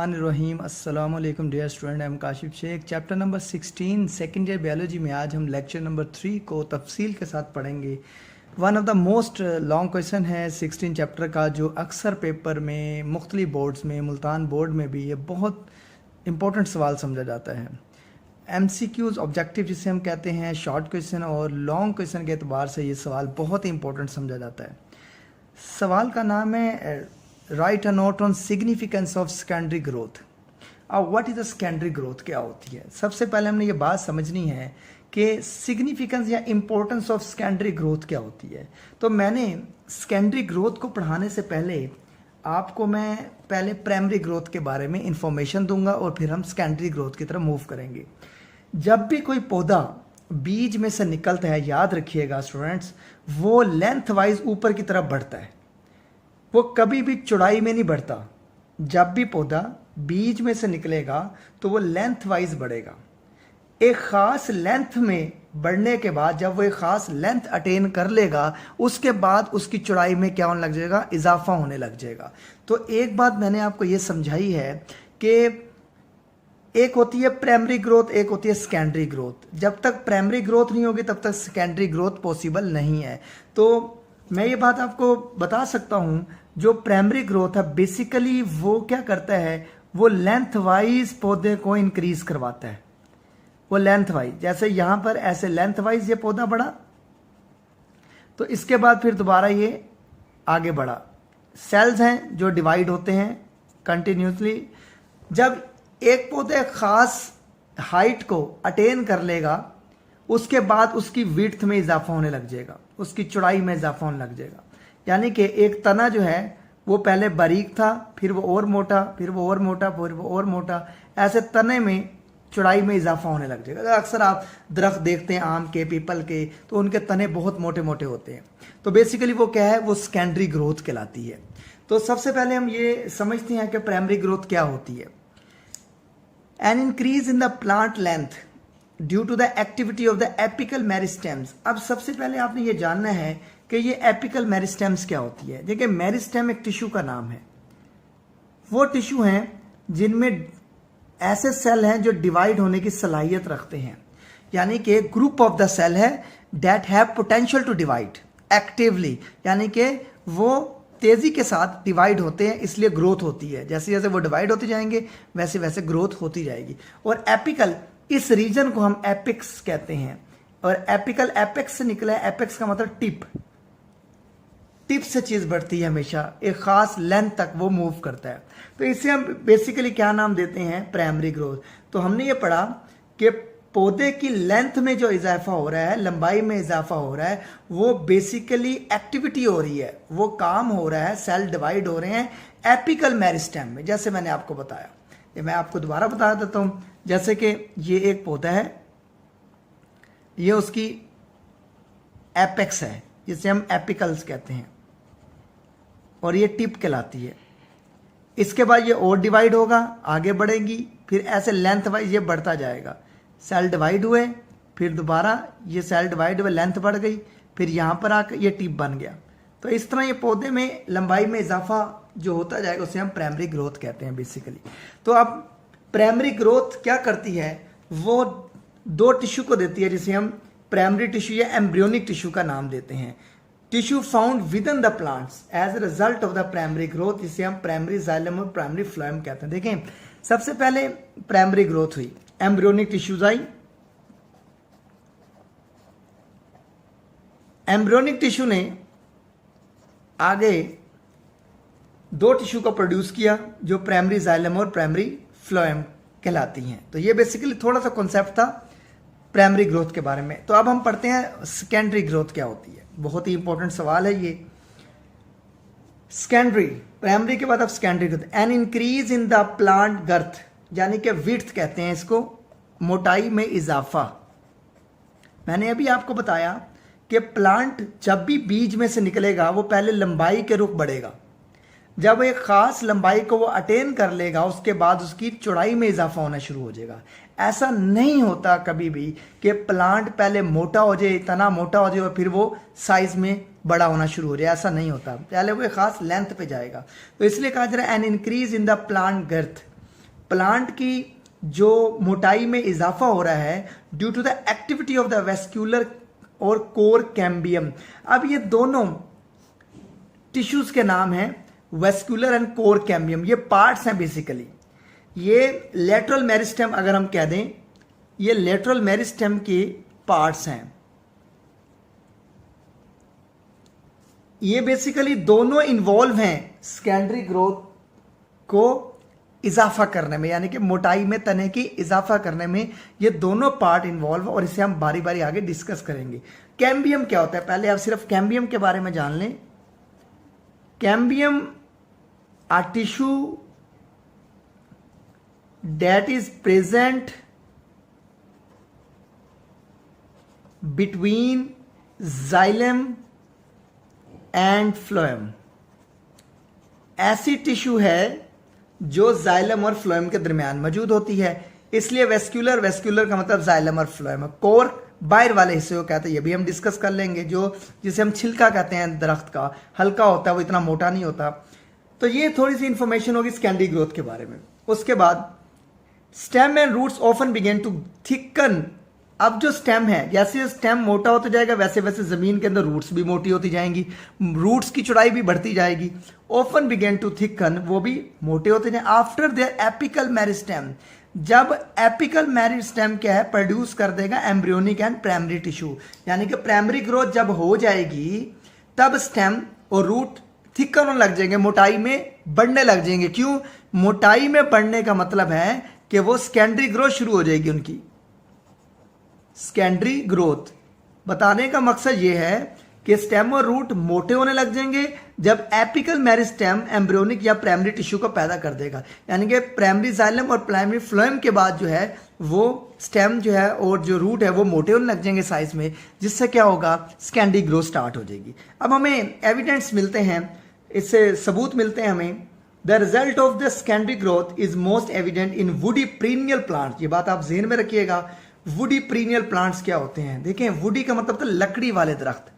बिस्मिल्लाहिर्रहमानिर्रहीम। अस्सलाम वालेकुम dear student, I am Kashif Shaikh. Chapter number 16 second year biology में आज हम लेक्चर नंबर 3 को तफसील के साथ पढ़ेंगे। One of the most long question है 16 चैप्टर का, जो अक्सर पेपर में, मुख्तलिफ बोर्ड्स में, मुल्तान बोर्ड में भी ये बहुत इंपॉर्टेंट सवाल समझा जाता है। MCQs ऑब्जेक्टिव जिसे हम कहते हैं, शॉर्ट क्वेश्चन और लॉन्ग क्वेश्चन के अतबार से ये सवाल बहुत ही इंपॉर्टेंट समझा जाता है। सवाल का नाम है write a note on significance of secondary growth. अब what is the secondary growth, क्या होती है? सबसे पहले हमने ये बात समझनी है कि सिग्निफिकेंस या इंपॉर्टेंस ऑफ सेकेंडरी ग्रोथ क्या होती है। तो मैंने सेकेंडरी ग्रोथ को पढ़ाने से पहले आपको मैं पहले प्राइमरी ग्रोथ के बारे में इंफॉर्मेशन दूंगा और फिर हम सेकेंडरी ग्रोथ की तरफ मूव करेंगे। जब भी कोई पौधा बीज में से निकलता है, याद रखिएगा स्टूडेंट्स, वो लेंथ वाइज ऊपर की तरफ बढ़ता है, वो कभी भी चौड़ाई में नहीं बढ़ता। जब भी पौधा बीज में से निकलेगा तो वो लेंथ वाइज बढ़ेगा। एक ख़ास लेंथ में बढ़ने के बाद जब वो एक ख़ास लेंथ अटेन कर लेगा, उसके बाद उसकी चौड़ाई में क्या होने लग जाएगा? इजाफा होने लग जाएगा। तो एक बात मैंने आपको ये समझाई है कि एक होती है प्राइमरी ग्रोथ, एक होती है सेकेंडरी ग्रोथ। जब तक प्राइमरी ग्रोथ नहीं होगी तब तक सेकेंडरी ग्रोथ पॉसिबल नहीं है। तो मैं ये बात आपको बता सकता हूँ, जो प्राइमरी ग्रोथ है बेसिकली वो क्या करता है, वो लेंथ वाइज पौधे को इंक्रीज करवाता है। वो लेंथ वाइज, जैसे यहाँ पर ऐसे लेंथ वाइज ये पौधा बढ़ा, तो इसके बाद फिर दोबारा ये आगे बढ़ा। सेल्स हैं जो डिवाइड होते हैं कंटिन्यूसली। जब एक पौधे खास हाइट को अटेन कर लेगा, उसके बाद उसकी विड्थ में इजाफा होने लग जाएगा, उसकी चौड़ाई में इजाफा होने लग जाएगा। यानी कि एक तना जो है वो पहले बारीक था, फिर वो और मोटा, फिर वो और मोटा, फिर वो और मोटा, ऐसे तने में चौड़ाई में इजाफा होने लग जाएगा। अक्सर आप दरख्त देखते हैं आम के, पीपल के, तो उनके तने बहुत मोटे मोटे होते हैं। तो बेसिकली वो क्या है, वो सेकेंडरी ग्रोथ कहलाती है। तो सबसे पहले हम ये समझते हैं कि प्राइमरी ग्रोथ क्या होती है। An increase in the plant length due to the activity of the apical meristems. अब सबसे पहले आपने ये जानना है कि ये एपिकल मेरिस्टेम्स क्या होती है। देखिए, मेरिस्टेम एक टिश्यू का नाम है। वो टिश्यू हैं जिनमें ऐसे सेल हैं जो डिवाइड होने की सलाहियत रखते हैं। यानी कि ग्रुप ऑफ द सेल है that have potential to divide actively, यानी कि वो तेजी के साथ डिवाइड होते हैं, इसलिए ग्रोथ होती है। जैसे जैसे वो डिवाइड होते जाएंगे वैसे वैसे ग्रोथ होती जाएगी। और एपिकल, इस रीजन को हम एपिक्स कहते हैं। और एपिकल एपेक्स से निकला है, एपेक्स का मतलब टिप। टिप से चीज बढ़ती है हमेशा, एक खास लेंथ तक वो मूव करता है। तो इसे हम बेसिकली क्या नाम देते हैं? Primary growth. तो हमने ये पढ़ा कि पौधे की लेंथ में जो इजाफा हो रहा है, लंबाई में इजाफा हो रहा है, वो बेसिकली एक्टिविटी हो रही है, वो काम हो रहा है, सेल डिवाइड हो रहे हैं एपिकल मेरिस्टेम में। जैसे मैंने आपको बताया, ये मैं आपको दोबारा बता देता हूं। जैसे कि ये एक पौधा है, ये उसकी एपेक्स है, जिसे हम एपिकल्स कहते हैं, और ये टिप कहलाती है। इसके बाद ये और डिवाइड होगा, आगे बढ़ेगी, फिर ऐसे लेंथ वाइज ये बढ़ता जाएगा। सेल डिवाइड हुए, फिर दोबारा ये सेल डिवाइड हुए, लेंथ बढ़ गई, फिर यहाँ पर आकर ये टिप बन गया। तो इस तरह ये पौधे में लंबाई में इजाफा जो होता जाएगा उसे हम प्राइमरी ग्रोथ कहते हैं बेसिकली। तो अब प्राइमरी ग्रोथ क्या करती है? वो दो टिश्यू को देती है, जिसे हम प्राइमरी टिश्यू या एम्ब्रियोनिक टिश्यू का नाम देते हैं। Tissue found within the plants as a result of the primary growth, जिसे हम प्राइमरी जाइलम और प्राइमरी फ्लोएम कहते हैं। देखें, सबसे पहले प्राइमरी ग्रोथ हुई, एम्ब्रियोनिक टिश्यूज आई। एम्ब्रियोनिक टिश्यू ने आगे दो टिश्यू को प्रोड्यूस किया जो प्राइमरी जाइलम और प्राइमरी फ्लोएम कहलाती हैं। तो ये बेसिकली थोड़ा सा कॉन्सेप्ट था प्राइमरी ग्रोथ के बारे में। तो अब हम पढ़ते हैं सेकेंडरी ग्रोथ क्या होती है। बहुत ही इंपॉर्टेंट सवाल है ये। सेकेंडरी, प्राइमरी के बाद अब secondary growth, an increase in the plant girth, यानी कि विड्थ कहते हैं इसको, मोटाई में इजाफा। मैंने अभी आपको बताया कि प्लांट जब भी बीज में से निकलेगा वो पहले लंबाई के रुख बढ़ेगा। जब एक खास लंबाई को वो अटेन कर लेगा, उसके बाद उसकी चौड़ाई में इजाफा होना शुरू हो जाएगा। ऐसा नहीं होता कभी भी कि प्लांट पहले मोटा हो जाए, तना मोटा हो जाए और फिर वो साइज में बड़ा होना शुरू हो जाए, ऐसा नहीं होता। पहले वो एक खास लेंथ पे जाएगा। तो इसलिए कहा जा रहा है an increase in the plant girth plant की जो मोटाई में इजाफा हो रहा है due to the activity of the vascular और कोर कैम्बियम। अब ये दोनों टिश्यूज के नाम हैं, वेस्क्यूलर एंड कोर कैम्बियम, ये पार्ट्स हैं बेसिकली। ये लेटरल मेरिस्टेम अगर हम कह दें, ये लेटरल मेरिस्टेम के पार्ट्स हैं। ये बेसिकली दोनों इन्वॉल्व हैं सेकेंडरी ग्रोथ को इजाफा करने में, यानी कि मोटाई में तने की इजाफा करने में ये दोनों पार्ट इन्वॉल्व, और इसे हम बारी बारी आगे डिस्कस करेंगे। कैम्बियम क्या होता है, पहले आप सिर्फ कैम्बियम के बारे में जान लें। Cambium a tissue that is present between xylem and phloem. ऐसी टिश्यू है जो जाइलम और फ्लोएम के दरमियान मौजूद होती है, इसलिए वेस्क्यूलर, वेस्क्यूलर का मतलब जाइलम और फ्लोएम। कोर बाहर वाले हिस्से को कहते हैं, ये भी हम डिस्कस कर लेंगे, जो जिसे हम छिलका कहते हैं दरख्त का, हल्का होता है, वो इतना मोटा नहीं होता। तो ये थोड़ी सी इंफॉर्मेशन होगी सेकेंडरी ग्रोथ के बारे में। उसके बाद stem and roots often begin to thicken. अब जो स्टेम है, जैसे स्टेम मोटा होता जाएगा वैसे वैसे जमीन के अंदर रूट्स भी मोटी होती जाएंगी, रूट्स की चौड़ाई भी बढ़ती जाएगी। ऑफन बिगेन टू थिकन, वो भी मोटे होते जाए। आफ्टर देयर एपिकल मेरिस्टेम, जब एपिकल मेरिस्टेम क्या है, प्रोड्यूस कर देगा एम्ब्रियोनिक एंड प्राइमरी टिश्यू, यानी कि प्राइमरी ग्रोथ जब हो जाएगी तब स्टेम और रूट थिकन होने लग जाएंगे, मोटाई में बढ़ने लग जाएंगे। क्यों? मोटाई में बढ़ने का मतलब है कि वो सेकेंडरी ग्रोथ शुरू हो जाएगी उनकी। सेकेंडरी ग्रोथ बताने का मकसद यह है कि स्टेम और रूट मोटे होने लग जाएंगे जब एपिकल मेरिस्टेम एम्ब्रियोनिक या प्राइमरी टिश्यू को पैदा कर देगा, यानी कि प्राइमरी जाइलम और प्राइमरी फ्लोएम के बाद जो है वो स्टेम जो है और जो रूट है वो मोटे होने लग जाएंगे साइज में, जिससे क्या होगा, सेकेंडरी ग्रोथ स्टार्ट हो जाएगी। अब हमें एविडेंस मिलते हैं, इससे सबूत मिलते हैं हमें। The result of the secondary growth is most evident in woody period plant. ये बात आप ज़हन में रखिएगा। वुडी पीरियड प्लांट्स क्या होते हैं? देखें, वुडी का मतलब तो लकड़ी वाले दरख्त।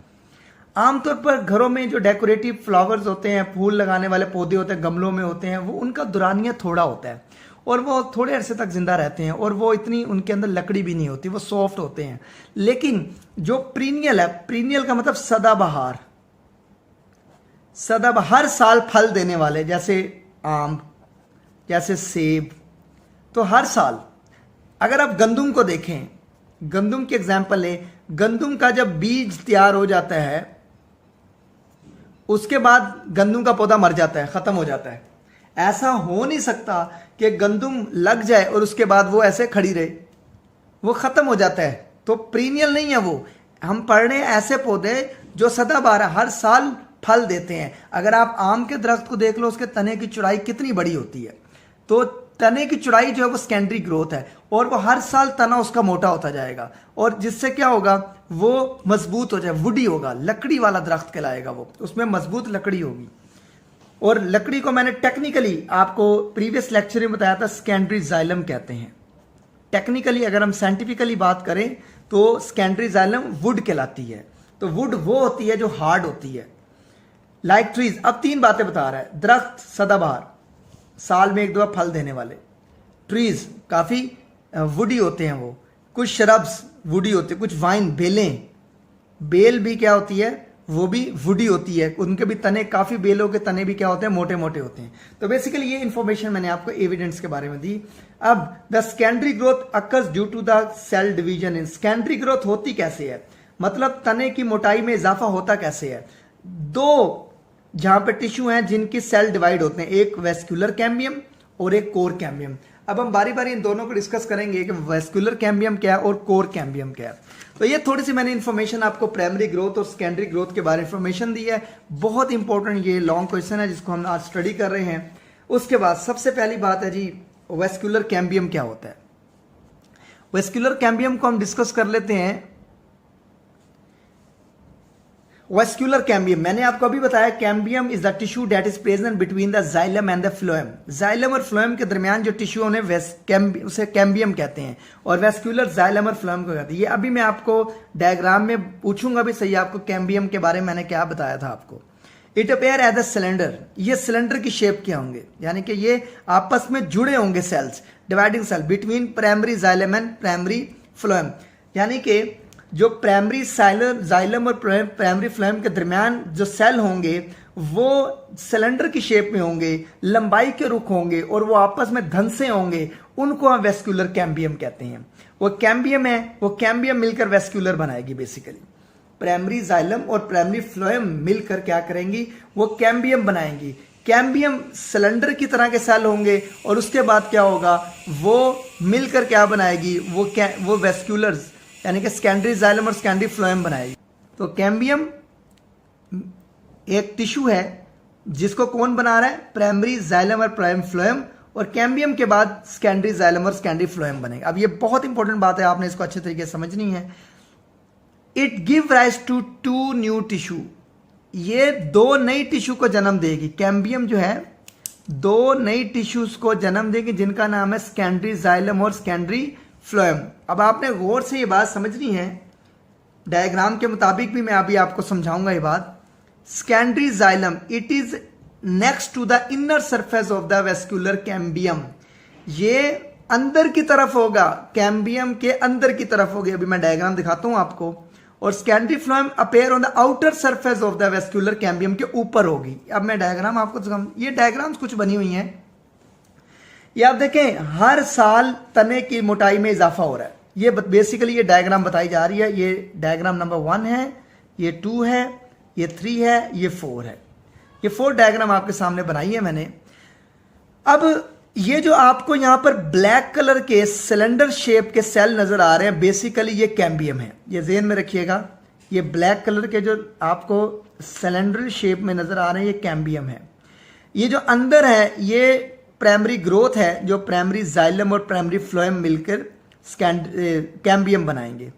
आमतौर पर घरों में जो डेकोरेटिव फ्लावर्स होते हैं, फूल लगाने वाले पौधे होते हैं, गमलों में होते हैं, वो उनका दुरानिया थोड़ा होता है और वो थोड़े अरसे तक जिंदा रहते हैं और वो इतनी उनके अंदर लकड़ी भी नहीं होती, वो सॉफ्ट होते हैं। लेकिन जो पीरियड है, पीरियड का मतलब सदाबहार, हर साल फल देने वाले, जैसे आम, जैसे सेब, तो हर साल। अगर आप गंदुम को देखें, गंदुम की एग्जाम्पल लें, गंदुम का जब बीज तैयार हो जाता है उसके बाद गंदुम का पौधा मर जाता है, खत्म हो जाता है। ऐसा हो नहीं सकता कि गंदुम लग जाए और उसके बाद वो ऐसे खड़ी रहे, वो खत्म हो जाता है। तो पीरियड नहीं है वो, हम पढ़ रहे हैं ऐसे पौधे जो सदाबहार हर साल फल देते हैं। अगर आप आम के दरख्त को देख लो, उसके तने की चौड़ाई कितनी बड़ी होती है, तो तने की चौड़ाई जो है वो सेकेंडरी ग्रोथ है और वो हर साल तना उसका मोटा होता जाएगा और जिससे क्या होगा, वो मजबूत हो जाए, वुडी होगा, लकड़ी वाला दरख्त कहलाएगा वो, उसमें मजबूत लकड़ी होगी। और लकड़ी को मैंने टेक्निकली आपको प्रीवियस लेक्चर में बताया था, सेकेंडरी जाइलम कहते हैं। टेक्निकली अगर हम साइंटिफिकली बात करें तो सेकेंडरी जाइलम वुड कहलाती है। तो वुड वो होती है जो हार्ड होती है, लाइक ट्रीज। अब 3 बातें बता रहा है। दरख्त सदाबहार, साल में 1 दफा फल देने वाले। ट्रीज काफी वुडी होते हैं वो। कुछ शरब्स वुडी होते हैं, कुछ वाइन, बेलें, बेल भी क्या होती है, वो भी वुडी होती है, उनके भी तने, काफी बेलों के तने भी क्या होते हैं, मोटे मोटे होते हैं। तो बेसिकली ये इंफॉर्मेशन मैंने आपको एविडेंस के बारे में दी। अब the secondary growth occurs due to the cell division in. Secondary growth होती कैसे है, मतलब तने की मोटाई में इजाफा होता कैसे है। 2 जहां पे टिश्यू हैं जिनकी सेल डिवाइड होते हैं, एक वेस्क्यूलर कैम्बियम और एक कोर कैम्बियम। अब हम बारी बारी इन दोनों को डिस्कस करेंगे कि वेस्क्यूलर कैम्बियम क्या है और कोर कैम्बियम क्या है। तो ये थोड़ी सी मैंने इन्फॉर्मेशन आपको प्राइमरी ग्रोथ और सेकेंडरी ग्रोथ के बारे में इन्फॉर्मेशन दी है। बहुत इंपॉर्टेंट ये लॉन्ग क्वेश्चन है जिसको हम आज स्टडी कर रहे हैं। उसके बाद सबसे पहली बात है जी, वेस्क्यूलर कैम्बियम क्या होता है। वेस्क्यूलर कैम्बियम को हम डिस्कस कर लेते हैं। वेस्क्यूलर कैम्बियम, मैंने आपको अभी बताया, cambium is the tissue that is present between the xylem and the phloem. Xylem और फ्लोएम के दरमियान जो टिश्यू उन्हें उसे कैम्बियम कहते हैं और वेस्क्यूलर जाइलम और फ्लोएम को कहते हैं। ये अभी मैं आपको डायग्राम में पूछूंगा भी सही, आपको कैम्बियम के बारे में मैंने क्या बताया था आपको। It appear as a cylinder, ये सिलेंडर की शेप के होंगे, यानी कि ये आपस में जुड़े होंगे cells, dividing cell between primary xylem and primary phloem, यानी कि जो प्राइमरी जाइलम और प्राइमरी फ्लोएम के दरमियान जो सेल होंगे वो सिलेंडर की शेप में होंगे, लंबाई के रुख होंगे और वो आपस में धंसे होंगे, उनको हम वेस्कुलर कैम्बियम कहते हैं। वो कैम्बियम है, वो कैम्बियम मिलकर वेस्कुलर बनाएगी। बेसिकली प्राइमरी जाइलम और प्राइमरी फ्लोएम मिलकर क्या करेंगी, वो कैम्बियम बनाएंगी। कैम्बियम सिलेंडर की तरह के सेल होंगे और उसके बाद क्या होगा, वो मिलकर क्या बनाएगी, वो वेस्कुलर्स यानी कि सेकेंडरी जाइलम और सेकेंडरी फ्लोएम बनाएगी। तो कैम्बियम एक टिश्यू है जिसको कौन बना रहा है, प्राइमरी जाइलम और प्राइमरी फ्लोएम, और कैम्बियम के बाद सेकेंडरी जाइलम और सेकेंडरी फ्लोएम बनेगा। अब ये बहुत इंपॉर्टेंट बात है, आपने इसको अच्छे तरीके से समझनी है। It give rise to 2 new tissue, ये 2 नई टिश्यू को जन्म देगी। कैम्बियम जो है 2 नई टिश्यूज को जन्म देगी जिनका नाम है सेकेंडरी जाइलम और सेकेंडरी फ्लोएम। अब आपने गौर से ये बात समझनी है, डायग्राम के मुताबिक भी मैं अभी आपको समझाऊंगा ये बात। Secondary xylem it is next to the inner surface of the vascular cambium, ये अंदर की तरफ होगा, कैम्बियम के अंदर की तरफ होगी। अभी मैं डायग्राम दिखाता हूं आपको। और secondary phloem appear on the outer surface of the vascular cambium के ऊपर होगी। अब मैं डायग्राम आपको दिखाऊं, ये डायग्राम्स कुछ बनी हुई हैं, ये आप देखें हर साल तने की मोटाई में इजाफा हो रहा है। ये बेसिकली ये डायग्राम बताई जा रही है। ये डायग्राम नंबर 1 है, ये 2 है, ये 3 है, ये 4 है। ये 4 डायग्राम आपके सामने बनाई है मैंने। अब ये जो आपको यहां पर ब्लैक कलर के सिलेंडर शेप के सेल नजर आ रहे हैं, बेसिकली ये कैम्बियम है। ये ज़हन में रखिएगा, ये ब्लैक कलर के जो आपको सिलेंडर शेप में नजर आ रहे हैं ये कैम्बियम है। ये जो अंदर है ये प्राइमरी ग्रोथ है, जो प्राइमरी जाइलम और प्राइमरी फ्लोएम मिलकर कैम्बियम बनाएंगे।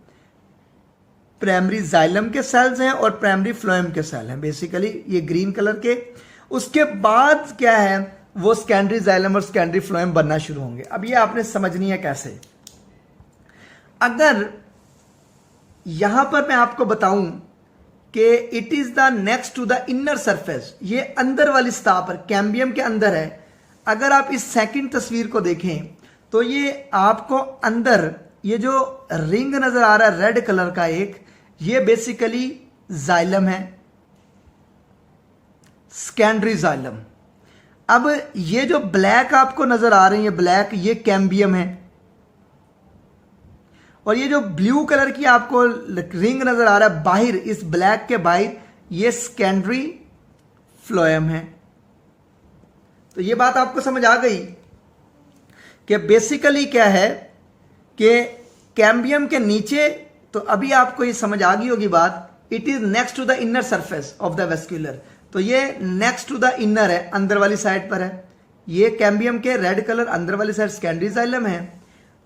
प्राइमरी जाइलम के सेल्स हैं और प्राइमरी फ्लोएम के सेल हैं, बेसिकली ये ग्रीन कलर के। उसके बाद क्या है, वो सेकेंडरी जाइलम और सेकेंडरी फ्लोएम बनना शुरू होंगे। अब ये आपने समझनी है कैसे। अगर यहां पर मैं आपको बताऊं कि it is the next to the inner surface, ये अंदर वाली सतह पर कैम्बियम के अंदर है। अगर आप इस सेकंड तस्वीर को देखें तो ये आपको अंदर ये जो रिंग नजर आ रहा है रेड कलर का एक, ये बेसिकली जाइलम है, सेकेंडरी जाइलम। अब ये जो ब्लैक आपको नजर आ रही है ब्लैक, ये कैम्बियम है। और ये जो ब्लू कलर की आपको रिंग नजर आ रहा है बाहर, इस ब्लैक के बाहर, ये सेकेंडरी फ्लोएम है। तो ये बात आपको समझ आ गई कि बेसिकली क्या है कि कैम्बियम के नीचे, तो अभी आपको ये समझ आ गई होगी बात, it is next to the inner surface of the vascular. तो ये नेक्स्ट टू द इनर है, अंदर वाली साइड पर है। ये कैम्बियम के रेड कलर अंदर वाली साइड सेकेंडरी जाइलम है।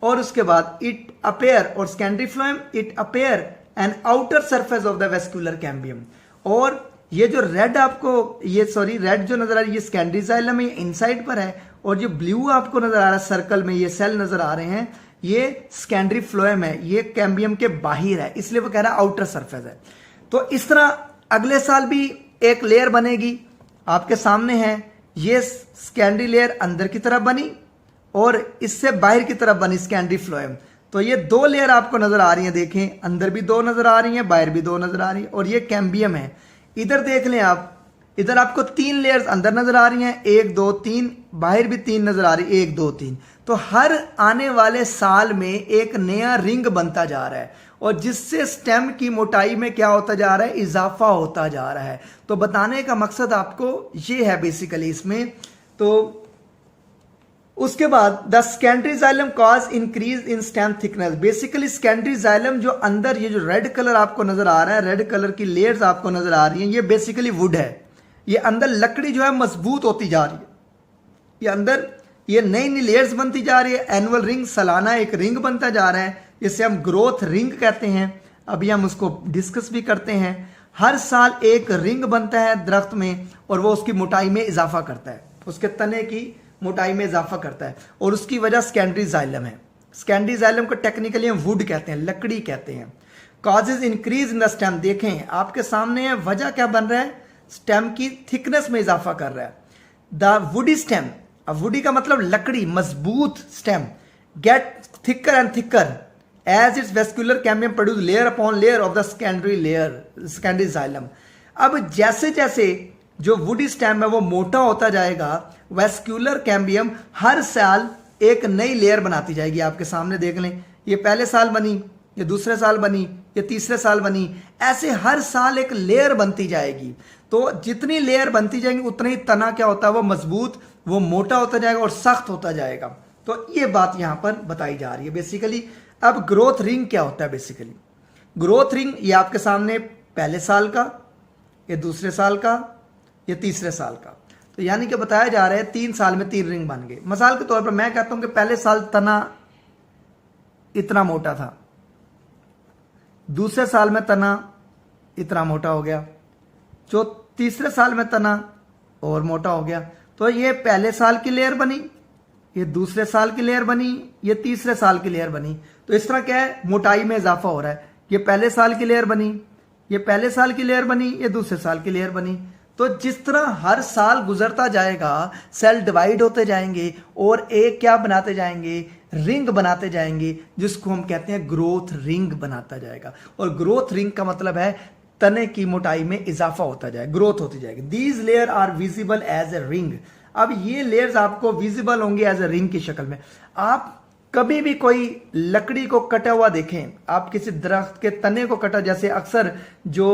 और उसके बाद इट अपेयर, और secondary phloem it appear an outer surface of the vascular cambium. और ये जो रेड आपको रेड जो नजर आ रही है ये सेकेंडरी जाइलम है, ये इनसाइड पर है। और जो ब्लू आपको नजर आ रहा है सर्कल में, ये सेल नजर आ रहे हैं, ये सेकेंडरी फ्लोएम है, ये कैम्बियम के बाहर है, इसलिए वो कह रहा है आउटर सरफेस है। तो इस तरह अगले साल भी एक लेयर बनेगी, आपके सामने है। ये सेकेंडरी लेयर अंदर की तरफ बनी और इससे बाहर की तरफ बनी सेकेंडरी फ्लोएम। तो ये 2 लेयर आपको नजर आ रही हैं, देखें अंदर भी 2 नजर आ रही हैं, बाहर भी 2 नजर आ रही है। और ये कैम्बियम है। इधर देख लें आप, इधर आपको 3 लेयर्स अंदर नजर आ रही हैं, 1 2 3, बाहर भी 3 नजर आ रही है, 1 2 3। तो हर आने वाले साल में एक नया रिंग बनता जा रहा है और जिससे स्टेम की मोटाई में क्या होता जा रहा है, इजाफा होता जा रहा है। तो बताने का मकसद आपको ये है बेसिकली इसमें। तो उसके बाद the secondary xylem cause increase in stem thickness. Basically secondary xylem जो अंदर, ये जो रेड कलर आपको नजर आ रहा है, रेड कलर की लेयर्स आपको नजर आ रही हैं, ये बेसिकली वुड है। ये अंदर लकड़ी जो है मजबूत होती जा रही है, ये अंदर ये नई नई लेयर्स बनती जा रही है। एनुअल रिंग, सालाना एक रिंग बनता जा रहा है, जिसे हम ग्रोथ रिंग कहते हैं। अभी हम उसको डिस्कस भी करते हैं। हर साल एक रिंग बनता है दरख्त में और वो उसकी मोटाई में इजाफा करता है, उसके तने की मोटाई में इजाफा करता है। और उसकी वजह सेकेंडरी जाइलम है। सेकेंडरी जाइलम को टेक्निकली हम वुड कहते हैं, लकड़ी कहते हैं। Causes increase in the stem. देखें आपके सामने है, वजह क्या बन रहा है, स्टेम की थिकनेस में इजाफा कर रहा है। द वुडी स्टेम, अब वुडी का मतलब लकड़ी, मजबूत stem, get thicker and thicker as its vascular cambium produce layer upon layer of the secondary xylem. अब जैसे जैसे जो वुडी स्टेम है वो मोटा होता जाएगा, वेस्कुलर कैम्बियम हर साल एक नई लेयर बनाती जाएगी। आपके सामने देख लें, ये पहले साल बनी, ये दूसरे साल बनी, ये तीसरे साल बनी, ऐसे हर साल एक लेयर बनती जाएगी। तो जितनी लेयर बनती जाएंगी उतना ही तना क्या होता है, वो मजबूत, वो मोटा होता जाएगा और सख्त होता जाएगा। तो ये बात यहां पर बताई जा रही है बेसिकली। अब ग्रोथ रिंग क्या होता है बेसिकली? ग्रोथ रिंग ये आपके सामने पहले साल का, ये दूसरे साल का, ये तीसरे साल का, तो यानी कि बताया जा रहा है 3 साल में 3 रिंग बन गए। मिसाल के तौर पर मैं कहता हूं कि पहले साल तना इतना मोटा था, दूसरे साल में तना इतना मोटा हो गया, जो तीसरे साल में तना और मोटा हो गया। तो ये पहले साल की लेयर बनी, ये दूसरे साल की लेयर बनी, ये तीसरे साल की लेयर बनी। तो इस तरह क्या है, मोटाई में इजाफा हो रहा है। ये पहले साल की लेयर बनी, ये पहले साल की लेयर बनी, ये दूसरे साल की लेयर बनी। तो जिस तरह हर साल गुजरता जाएगा, सेल डिवाइड होते जाएंगे और एक क्या बनाते जाएंगे, रिंग बनाते जाएंगे, जिसको हम कहते हैं ग्रोथ रिंग बनाता जाएगा। और ग्रोथ रिंग का मतलब है तने की मोटाई में इजाफा होता जाए, ग्रोथ होती जाएगी। These layer are visible as a ring. अब ये लेयर्स आपको विजिबल होंगे एज ए रिंग की शक्ल में। आप कभी भी कोई लकड़ी को कटा हुआ देखें, आप किसी दरख्त के तने को कटा, जैसे अक्सर जो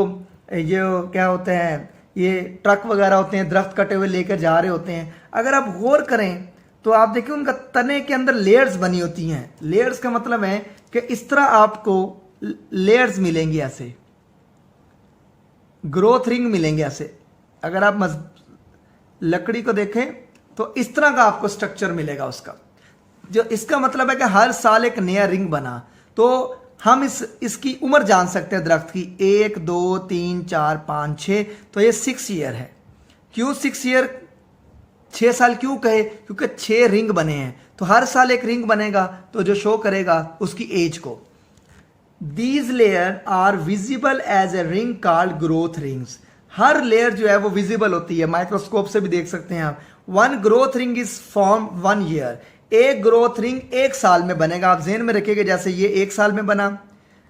ये क्या होते हैं, ये ट्रक वगैरह होते हैं, दरख्त कटे हुए लेकर जा रहे होते हैं, अगर आप गौर करें तो आप देखिए उनका तने के अंदर लेयर्स बनी होती हैं। लेयर्स का मतलब है कि इस तरह आपको लेयर्स मिलेंगी, ऐसे ग्रोथ रिंग मिलेंगे ऐसे। अगर आप लकड़ी को देखें तो इस तरह का आपको स्ट्रक्चर मिलेगा उसका, जो इसका मतलब है कि हर साल एक नया रिंग बना। तो हम इसकी उम्र जान सकते हैं दरख्त की, 1 2 3 4 5 6, तो ये 6 ईयर है। क्यों 6 ईयर, 6 साल क्यों कहे? क्योंकि 6 रिंग बने हैं, तो हर साल एक रिंग बनेगा, तो जो शो करेगा उसकी एज को। These layer are visible as a ring called growth rings. हर लेयर जो है वो विजिबल होती है, माइक्रोस्कोप से भी देख सकते हैं आप। 1 growth ring is form 1 year. एक ग्रोथ रिंग 1 साल में बनेगा। आप जेहन में रखिएगा, जैसे ये 1 साल में बना,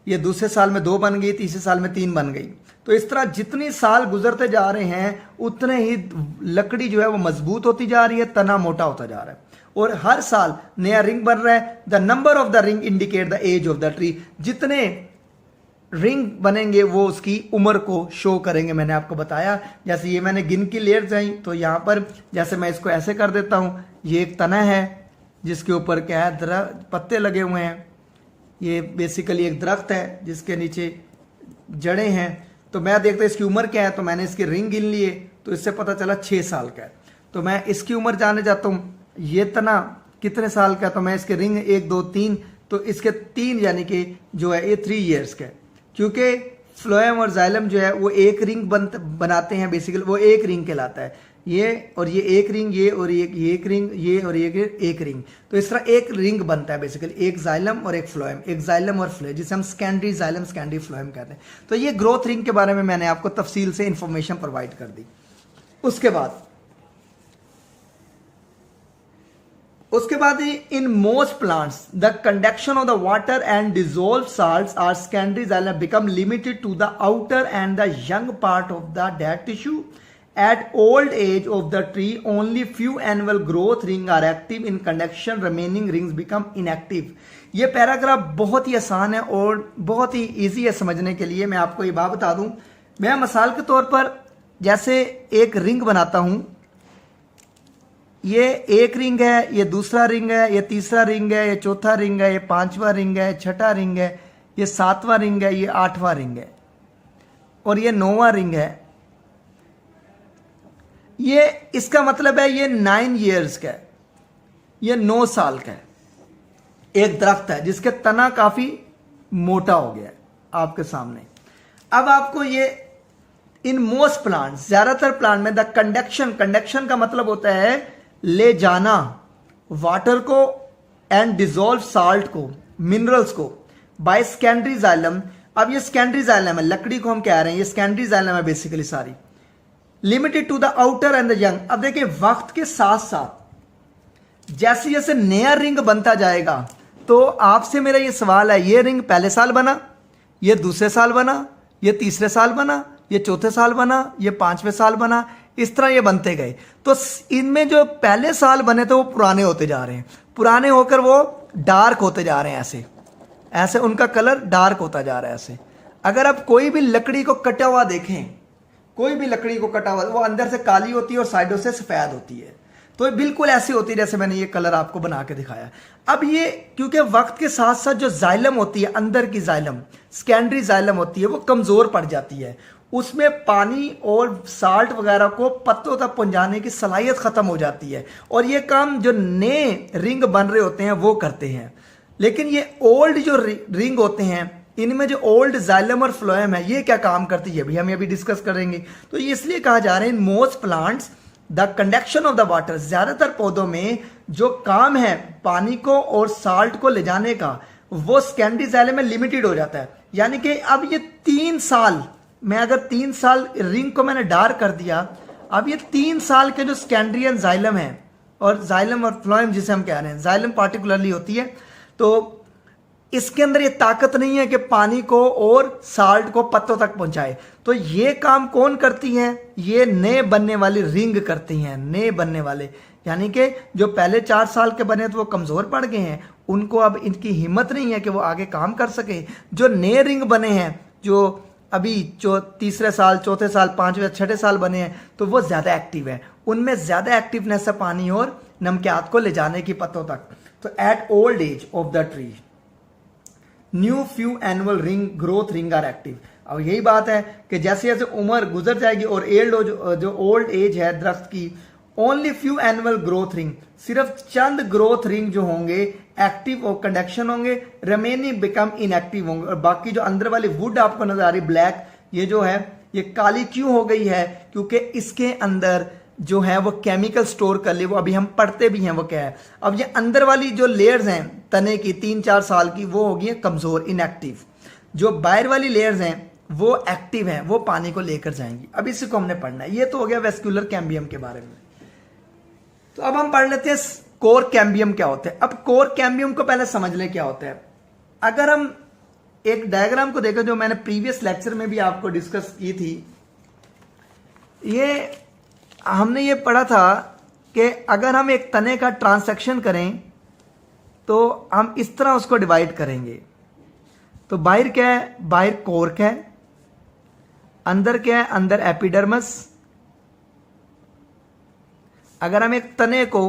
ये दूसरे साल में 2 बन गई, तीसरे साल में 3 बन गई। तो इस तरह जितनी साल गुजरते जा रहे हैं उतने ही लकड़ी जो है वो मजबूत होती जा रही है, तना मोटा होता जा रहा है, और हर साल नया रिंग बन रहा है। The number of the ring indicate the age of the tree. जितने रिंग बनेंगे वो उसकी उम्र को शो करेंगे। मैंने आपको बताया, जैसे ये मैंने गिन की लेयर्स आई, तो यहाँ पर जैसे मैं इसको ऐसे कर देता हूँ, ये एक तना है जिसके ऊपर क्या है, पत्ते लगे हुए हैं। ये बेसिकली एक दरख्त है जिसके नीचे जड़ें हैं। तो मैं देखता इसकी उम्र क्या है, तो मैंने इसके रिंग गिन लिए, तो इससे पता चला 6 साल का है। तो मैं इसकी उम्र जानना चाहता हूँ, ये तना कितने साल का है, तो मैं इसके रिंग 1 2 3, तो इसके 3 यानी कि जो है ये 3 ईयर्स का है। क्योंकि फ्लोएम और जाइलम जो है वो एक रिंग बनाते हैं, बेसिकली वो एक रिंग कहलाता है। ये और ये एक रिंग, ये और ये एक रिंग, ये और ये एक रिंग। तो इस तरह एक रिंग बनता है बेसिकली, एक जाइलम और एक फ्लोएम, एक जाइलम और फ्लोएम, जिसे हम सेकेंडरी जाइलम सेकेंडरी फ्लोएम कहते हैं। तो ये ग्रोथ रिंग के बारे में मैंने आपको तफसील से इंफॉर्मेशन प्रोवाइड कर दी। उसके बाद in most plants the conduction of the water and dissolve salts are secondary xylem become limited to the outer and the young part of the dead tissue. At old age of the tree, only few annual growth ring are active in conduction, remaining rings become inactive. ये paragraph बहुत ही आसान है और बहुत ही easy है समझने के लिए। मैं आपको ये बात बता दूं, मैं मिसाल के तौर पर जैसे एक रिंग बनाता हूं, ये एक रिंग है, ये दूसरा रिंग है, ये तीसरा रिंग है, ये चौथा रिंग है, ये 5वां रिंग है, छठा रिंग है, ये 7वां रिंग है, ये 8वां रिंग है, और ये 9वां रिंग है। ये इसका मतलब है ये 9 ईयर्स का है, ये 9 साल का है। एक दरख्त है जिसके तना काफी मोटा हो गया है आपके सामने। अब आपको ये इन मोस्ट प्लांट, ज्यादातर प्लांट में द कंडक्शन का मतलब होता है ले जाना वाटर को एंड डिजोल्व साल्ट को, मिनरल्स को, बाय सेकेंडरी जाइलम। अब ये सेकेंडरी जाइलम है, लकड़ी को हम कह रहे हैं ये सेकेंडरी जाइलम है बेसिकली सारी। Limited to the outer and the young. अब देखिए वक्त के साथ साथ जैसे जैसे नया रिंग बनता जाएगा, तो आपसे मेरा ये सवाल है, ये रिंग पहले साल बना, ये दूसरे साल बना, ये तीसरे साल बना, ये चौथे साल बना, ये पांचवें साल बना, इस तरह ये बनते गए। तो इनमें जो पहले साल बने थे वो पुराने होते जा रहे हैं, पुराने होकर वो डार्क होते जा रहे हैं, ऐसे ऐसे उनका कलर डार्क होता जा रहा है ऐसे। अगर आप कोई भी लकड़ी को कटा हुआ देखें, कोई भी लकड़ी को कटा हुआ, वो अंदर से काली होती है और साइडों से सफेद होती है। तो बिल्कुल ऐसी होती है जैसे मैंने ये कलर आपको बना के दिखाया। अब ये क्योंकि वक्त के साथ साथ जो जाइलम होती है, अंदर की जाइलम, सेकेंडरी जाइलम होती है, वो कमजोर पड़ जाती है। उसमें पानी और साल्ट वगैरह को पत्तों तक पहुंचाने की सलाहियत खत्म हो जाती है, और ये काम जो नए रिंग बन रहे होते हैं वो करते हैं। लेकिन ये ओल्ड जो रिंग होते हैं, इनमें जो ओल्ड जाइलम और फ्लोएम है, ये क्या काम करती है भी हम अभी डिस्कस करेंगे। तो ये इसलिए कहा जा रहा है इन most plants the conduction of the water, ज्यादातर पौधों में जो काम है पानी को और साल्ट को ले जाने का, वो सेकेंडरी जाइलम में लिमिटेड हो जाता है। यानी कि अब ये 3 साल, मैं अगर 3 साल रिंग को मैंने डार्क कर दिया, अब ये 3 साल के जो सेकेंडरी जाइलम है, और जाइलम और फ्लोएम जिसे हम कह रहे हैं, जाइलम पार्टिकुलरली होती है, तो इसके अंदर ये ताकत नहीं है कि पानी को और साल्ट को पत्तों तक पहुंचाए। तो ये काम कौन करती हैं? ये नए बनने वाली रिंग करती हैं, नए बनने वाले। यानी कि जो पहले 4 साल के बने तो वो कमजोर पड़ गए हैं, उनको अब इनकी हिम्मत नहीं है कि वो आगे काम कर सके। जो नए रिंग बने हैं, जो अभी जो तीसरे साल, चौथे साल, पांचवें, छठे साल बने हैं, तो वो ज्यादा एक्टिव है, उनमें ज्यादा एक्टिवनेस है पानी और नमकियात को ले जाने की पत्तों तक। तो at old age of the tree new few annual ring growth ring are active. अब यही बात है कि जैसे जैसे उम्र गुजर जाएगी और जो ओल्ड एज है दरख्त की, only few annual growth ring, सिर्फ चंद ग्रोथ रिंग जो होंगे एक्टिव और कंडक्शन होंगे, रिमेनिंग बिकम इनएक्टिव होंगे। और बाकी जो अंदर वाली वुड आपको नजर आ रही ब्लैक, ये जो है ये काली क्यों हो गई है? क्योंकि इसके अंदर जो है वो केमिकल स्टोर कर लिए, वो अभी हम पढ़ते भी हैं वो क्या है। अब ये अंदर वाली जो लेयर्स हैं तने की 3-4 साल की, वो होगी है कमजोर, इनएक्टिव। जो बाहर वाली लेयर्स हैं वो एक्टिव हैं, वो पानी को लेकर जाएंगी। अब इसी को हमने पढ़ना है। ये तो हो गया वेस्कुलर कैम्बियम के बारे में। तो अब हम पढ़ लेते हैं कोर कैम्बियम क्या होता है। अब कोर कैम्बियम को पहले समझ ले क्या होता है। अगर हम एक डायग्राम को देखें जो मैंने प्रीवियस लेक्चर में भी आपको डिस्कस की थी, ये हमने ये पढ़ा था कि अगर हम एक तने का ट्रांसेक्शन करें तो हम इस तरह उसको डिवाइड करेंगे। तो बाहर क्या है? बाहर कोर्क है, अंदर क्या है? अंदर एपिडर्मस। अगर हम एक तने को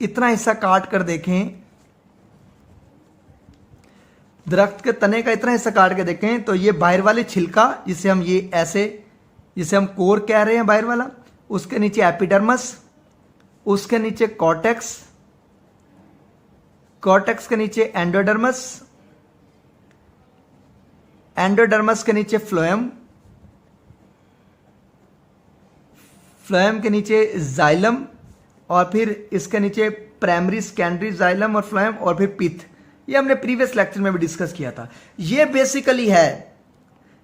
इतना हिस्सा काट कर देखें, दरख्त के तने का इतना हिस्सा काट के देखें, तो ये बाहर वाली छिलका, जिसे हम ये ऐसे, जिसे हम कोर कह रहे हैं बाहर वाला, उसके नीचे एपिडर्मस, उसके नीचे कॉर्टेक्स, कॉर्टेक्स के नीचे एंडोडर्मस, एंडोडर्मस के नीचे फ्लोएम, फ्लोएम के नीचे जाइलम, और फिर इसके नीचे प्राइमरी, सेकेंडरी, जाइलम और फ्लोएम, और फिर पिथ। ये हमने प्रीवियस लेक्चर में भी डिस्कस किया था। ये बेसिकली है,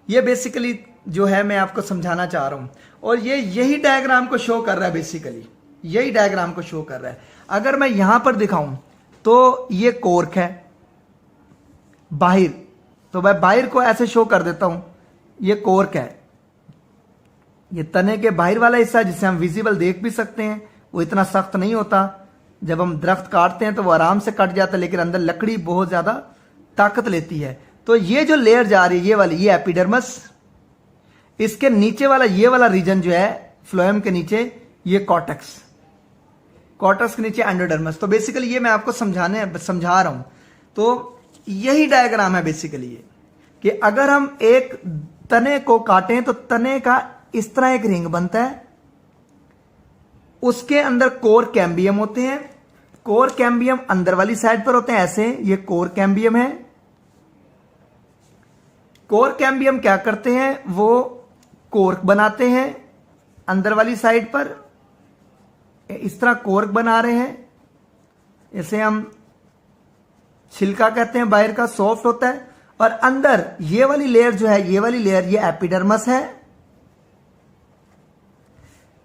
ये बेसिकली जो है मैं आपको समझाना चाह रहा हूं, और ये यही डायग्राम को शो कर रहा है, बेसिकली यही डायग्राम को शो कर रहा है। अगर मैं यहां पर दिखाऊं तो ये कोर्क है बाहर, तो मैं बाहर को ऐसे शो कर देता हूं, ये कोर्क है। ये तने के बाहर वाला हिस्सा जिसे हम विजिबल देख भी सकते हैं, वो इतना सख्त नहीं होता। जब हम दरख्त काटते हैं तो वो आराम से कट जाता है, लेकिन अंदर लकड़ी बहुत ज्यादा ताकत लेती है। तो ये जो लेयर जा रही है, ये वाली, ये एपिडर्मस, इसके नीचे वाला ये वाला रीजन जो है फ्लोएम के नीचे, ये कॉर्टेक्स, कॉर्टेक्स के नीचे एंडोडर्मस। तो बेसिकली ये मैं आपको समझा रहा हूं। तो यही डायग्राम है बेसिकली ये, कि अगर हम एक तने को काटें तो तने का इस तरह एक रिंग बनता है, उसके अंदर कोर कैम्बियम होते हैं। कोर कैम्बियम अंदर वाली साइड पर होते हैं ऐसे, ये कोर कैम्बियम है। कोर कैम्बियम क्या करते हैं? वो कोर्क बनाते हैं अंदर वाली साइड पर, इस तरह कोर्क बना रहे हैं। इसे हम छिलका कहते हैं, बाहर का सॉफ्ट होता है, और अंदर ये वाली लेयर जो है, ये वाली लेयर, ये एपिडर्मस है,